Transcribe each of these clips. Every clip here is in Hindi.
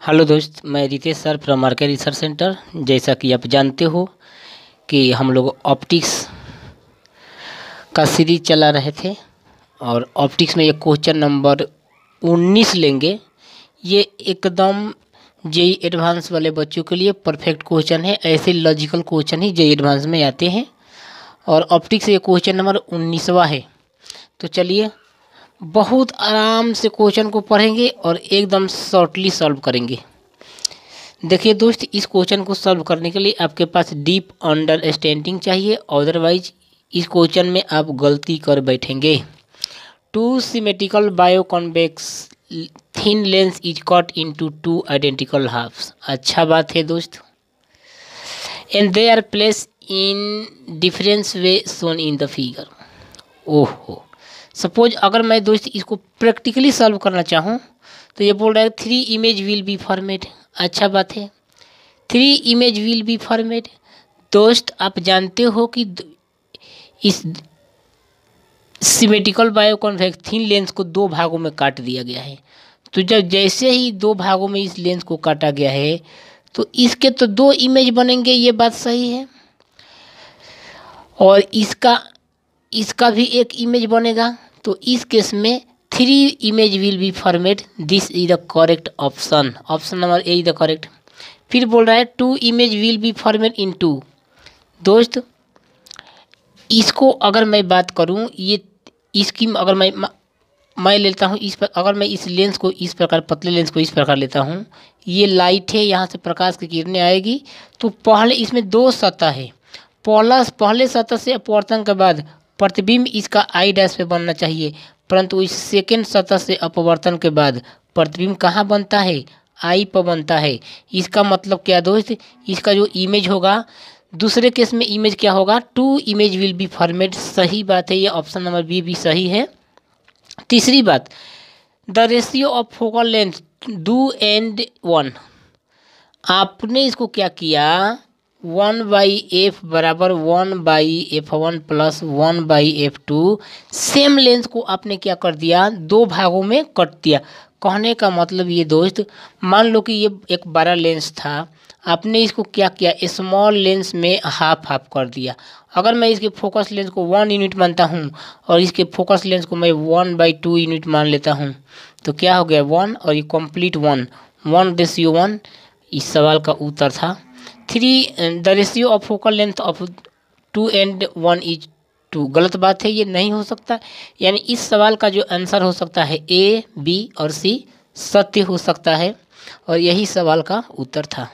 हेलो दोस्त, मैं Ritesh sir from market research centre. जैसा कि आप जानते हो कि हम लोग ऑप्टिक्स का सीरीज चला रहे थे और ऑप्टिक्स में ये क्वेश्चन नंबर 19 लेंगे। ये एकदम जेई एडवांस वाले बच्चों के लिए परफेक्ट क्वेश्चन है। ऐसे लॉजिकल क्वेश्चन ही जेई एडवांस में आते हैं और ऑप्टिक्स ये क्वेश्चन नंबर 19वां है। तो चलिए बहुत आराम से क्वेश्चन को पढ़ेंगे और एकदम शॉर्टली सॉल्व करेंगे। देखिए दोस्त, इस क्वेश्चन को सॉल्व करने के लिए आपके पास डीप अंडरस्टैंडिंग चाहिए, अदरवाइज इस क्वेश्चन में आप गलती कर बैठेंगे। Two symmetrical biconvex thin lens is cut into two identical halves. अच्छा बात है दोस्त। And they are place in difference way shown in the figure. ओहो, सपोज अगर मैं दोस्त इसको प्रैक्टिकली सॉल्व करना चाहूँ तो ये बोल रहा है 3 इमेज विल बी फॉर्मेट। अच्छा बात है, 3 इमेज विल बी फॉर्मेट। दोस्त आप जानते हो कि इस सिमेट्रिकल बायोकॉन्वेक्स थिन लेंस को 2 भागों में काट दिया गया है। तो जब जैसे ही 2 भागों में इस लेंस को काटा गया है तो इसके तो 2 इमेज बनेंगे, ये बात सही है। और इसका भी एक इमेज बनेगा। तो इस केस में 3 image will be format. This is the correct option. Option number A is the correct. फिर बोल रहा है 2 image will be format in 2। दोस्त इसको अगर मैं बात करूं, ये इसकी अगर मैं लेता हूं इस पर, अगर मैं इस लेंस को इस प्रकार, पतले लेंस को इस प्रकार लेता हूं, ये लाइट है, यहाँ से प्रकाश की किरणें आएगी। तो पहले इसमें 2 सतह है। पहले सतह से अपवर्तन के बाद प्रतिबिंब इसका आई डैश पे बनना चाहिए, परंतु इस सेकेंड सतह से अपवर्तन के बाद प्रतिबिंब कहाँ बनता है? आई पर बनता है। इसका मतलब क्या दोस्त, इसका जो इमेज होगा, दूसरे केस में इमेज क्या होगा? 2 इमेज विल बी फॉर्मेट। सही बात है, ये ऑप्शन नंबर बी भी सही है। तीसरी बात, the ratio of focal length 2:1। आपने इसको क्या किया, 1/f बराबर 1/f1 plus 1/f2। Same lens को आपने क्या कर दिया, 2 भागों में कट दिया। कहने का मतलब ये दोस्त, मान लो कि ये एक बड़ा लेंस था, आपने इसको क्या किया, स्मॉल लेंस में हाफ हाफ कर दिया। अगर मैं इसके फोकस लेंस को 1 यूनिट मानता हूँ और इसके फोकस लेंस को मैं 1/2 यूनिट मान लेता हूँ, तो क्या हो गया 1 और ये कंप्लीट 1:1। इस सवाल का उत्तर था 3। The ratio of focal length of 2:1 is 2। गलत बात है, ये नहीं हो सकता। यानी इस सवाल का जो आंसर हो सकता है ए, बी और सी सत्य हो सकता है और यही सवाल का उत्तर था।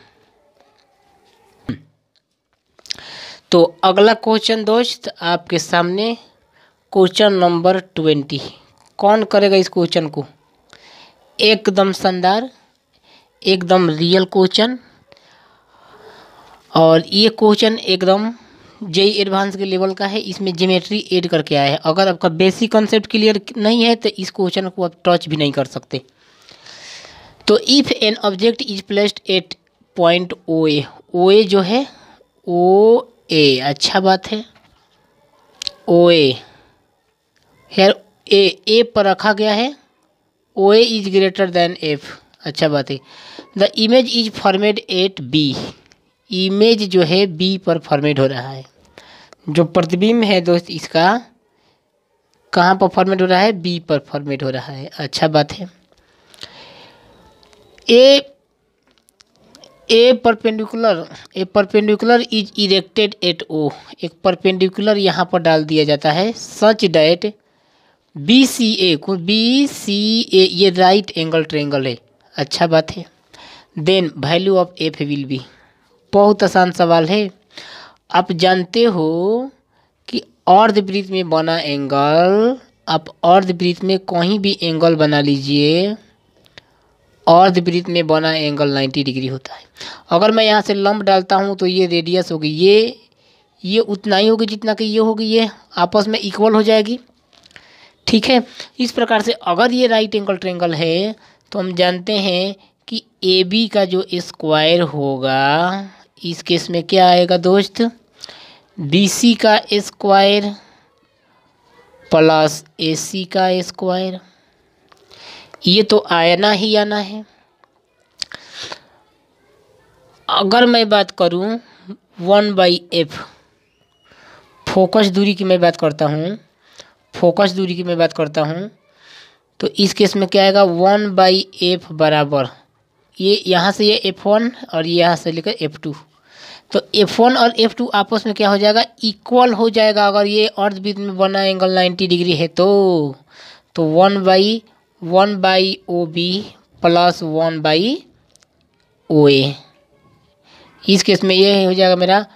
तो अगला क्वेश्चन दोस्त आपके सामने, क्वेश्चन नंबर 20। कौन करेगा इस क्वेश्चन को? एकदम शानदार, एकदम रियल क्वेश्चन। और ये क्वेश्चन एकदम जेई एडवांस के लेवल का है। इसमें ज्योमेट्री ऐड करके आया है। अगर आपका बेसिक कॉन्सेप्ट क्लियर नहीं है तो इस क्वेश्चन को आप टच भी नहीं कर सकते। तो if an object is placed at point O A, O A जो है ओ ए, अच्छा बात है, ओ ए हेयर ए पर रखा गया है, O A is greater than F. अच्छा बात है। The image is formed at B, image जो है बी पर फॉर्मेट हो रहा है। जो प्रतिबिंब है दोस्त इसका कहाँ पर फॉर्मेट हो रहा है? बी पर फॉर्मेट हो रहा है। अच्छा बात है। ए परपेंडिकुलर इज इरेक्टेड एट ओ, एक परपेंडिकुलर यहाँ पर डाल दिया जाता है सच डैट बी सी ए ये राइट एंगल ट्रायंगल है। अच्छा बात है। Then value of F will be. बहुत आसान सवाल है। आप जानते हो कि अर्धवृत्त में बना एंगल, आप अर्धवृत्त में कहीं भी एंगल बना लीजिए, अर्धवृत्त में बना एंगल 90 डिग्री होता है। अगर मैं यहाँ से लंब डालता हूँ तो ये रेडियस होगी, ये उतना ही होगी जितना कि ये होगी, ये आपस में इक्वल हो जाएगी। ठीक है। इस प्रकार से अगर ये राइट एंगल ट्रायंगल है तो हम जानते हैं कि ए बी का जो स्क्वायर होगा, इस केस में क्या आएगा दोस्त, बी सी का स्क्वायर प्लस ए सी का स्क्वायर। ये तो आना ही आना है। अगर मैं बात करूं 1/f फोकस दूरी की मैं बात करता हूं, फोकस दूरी की मैं बात करता हूं, तो इस केस में क्या आएगा 1/f बराबर ये यहाँ से ये f1 और ये यहाँ से लेकर f2, तो f1 और f2 आपस में क्या हो जाएगा, इक्वल हो जाएगा। अगर ये अर्धवृत्त में बना एंगल 90 डिग्री है तो 1/OB प्लस 1/OA। इस केस में ये हो जाएगा मेरा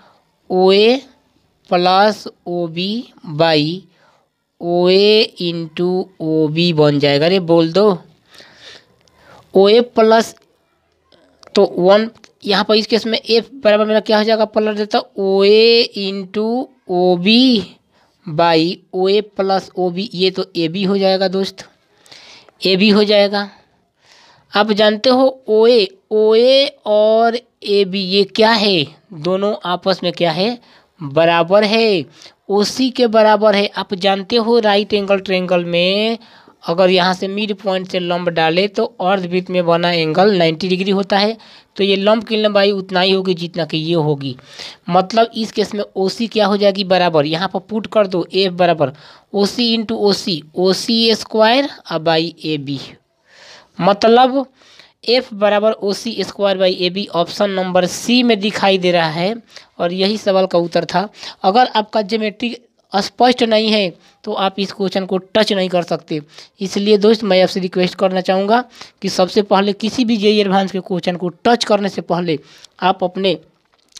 OA plus OB by OA into OB बन जाएगा। अरे बोल दो OA प्लस, तो 1 यहाँ पर इस केस में F बराबर मेरा क्या हो जाएगा, पलट देता OA into OB by OA plus OB, ये तो AB हो जाएगा दोस्त, AB हो जाएगा। आप जानते हो OA और AB ये क्या है, दोनों आपस में क्या है, बराबर है, OC के बराबर है। आप जानते हो राइट एंगल ट्रायंगल में अगर यहाँ से मिड पॉइंट से लंब डाले तो अर्धवृत्त में बना एंगल 90 डिग्री होता है, तो ये लंब की लंबाई उतना ही होगी जितना कि ये होगी। मतलब इस केस में OC क्या हो जाएगी, बराबर, यहाँ पर पुट कर दो F बराबर OC into OC square by AB। मतलब F बराबर OC square by AB option number C में दिखाई दे रहा है, और यही सवाल का उत्तर था। अगर आपका ज्योमेट्री स्पष्ट नहीं है तो आप इस क्वेश्चन को टच नहीं कर सकते। इसलिए दोस्त मैं आपसे रिक्वेस्ट करना चाहूँगा कि सबसे पहले किसी भी जेईई एडवांस के क्वेश्चन को टच करने से पहले आप अपने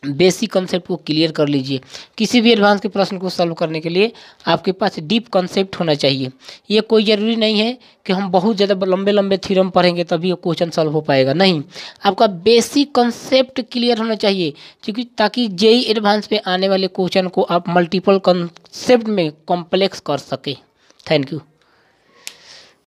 बेसिक कंसेप्ट को क्लियर कर लीजिए। किसी भी एडवांस के प्रश्न को सॉल्व करने के लिए आपके पास डीप कंसेप्ट होना चाहिए। ये कोई ज़रूरी नहीं है कि हम बहुत ज़्यादा लंबे लंबे थ्योरम पढ़ेंगे तभी ये क्वेश्चन सॉल्व हो पाएगा, नहीं, आपका बेसिक कंसेप्ट क्लियर होना चाहिए, क्योंकि ताकि जेईई एडवांस पे आने वाले क्वेश्चन को आप मल्टीपल कंसेप्ट में कॉम्प्लेक्स कर सके। Thank you.